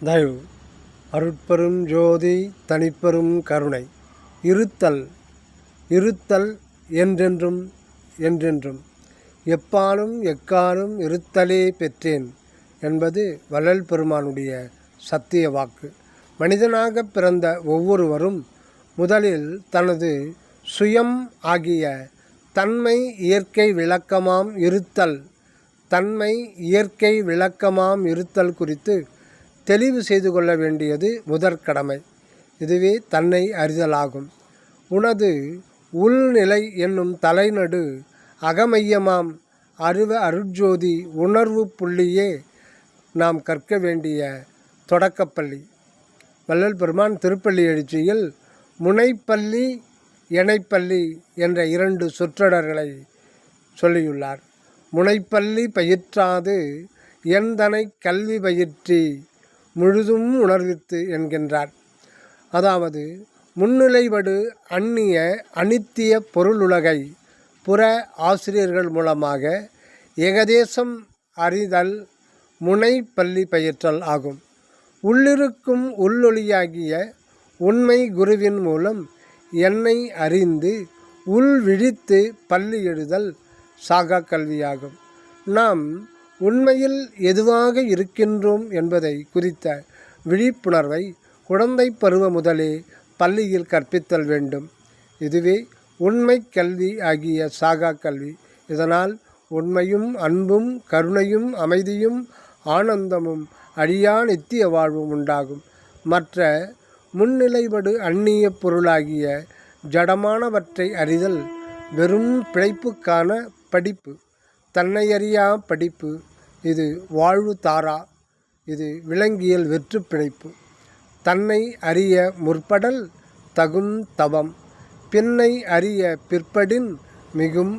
தயவு அருட்பெரும் ஜோதி தனிப்பெரும் கருணை இருத்தல் இருத்தல் என்றென்றும் என்றென்றும் எப்பாலும் எக்காலும் இருத்தலே பெற்றேன் என்பது வள்ளல் பெருமானுடைய சத்திய வாக்கு. மனிதனாக பிறந்த ஒவ்வொருவரும் முதலில் தனது சுயம் ஆகிய தன்மை இயற்கை விளக்கமாம் இருத்தல் குறித்து தெளிவு செய்து கொள்ள வேண்டியது முதற்கடமை. இதுவே தன்னை அறிதலாகும். உனது உள்நிலை என்னும் தலைநடு அகமையமாம் அருட்ஜோதி உணர்வு புள்ளியே நாம் கற்க வேண்டிய தொடக்கப்பள்ளி. வள்ளல் பெருமான் திருப்பள்ளி எழுச்சியில் முனைப்பள்ளி இணைப்பள்ளி என்ற 2 சொற்றொடர்களை சொல்லியுள்ளார். முனைப்பள்ளி பயிற்றாது எந்தனை கல்வி பயிற்றி முழுதும் உணர்வித்து என்கின்றார். அதாவது முன்னிலைவடு அந்நிய அனித்திய பொருளுலகை புற ஆசிரியர்கள் மூலமாக ஏகதேசம் அறிதல் முனை பள்ளி பயிற்றல் ஆகும். உள்ளிருக்கும் உள்ளொளியாகிய உண்மை குருவின் மூலம் என்னை அறிந்து உள் விழித்து பள்ளி எழுதல் சாகா கல்வியாகும். நாம் உண்மையில் எதுவாக இருக்கின்றோம் என்பதை குறித்த விழிப்புணர்வை குழந்தை பருவ முதலே பள்ளியில் கற்பித்தல் வேண்டும். இதுவே உண்மை கல்வி ஆகிய சாகா கல்வி. இதனால் உண்மையும் அன்பும் கருணையும் அமைதியும் ஆனந்தமும் அழியா நித்திய வாழ்வும் உண்டாகும். மற்ற முன்னிலைபடு அந்நிய பொருளாகிய ஜடமானவற்றை அறிதல் வெறும் பிழைப்புக்கான படிப்பு, தன்னையறியா படிப்பு. இது வாழ்வு தாரா. இது விலங்கியல் வெற்று பிழைப்பு. தன்னை அறிய முற்படல் தகும் தவம், பின்னை அறிய பிற்படின் மிகும்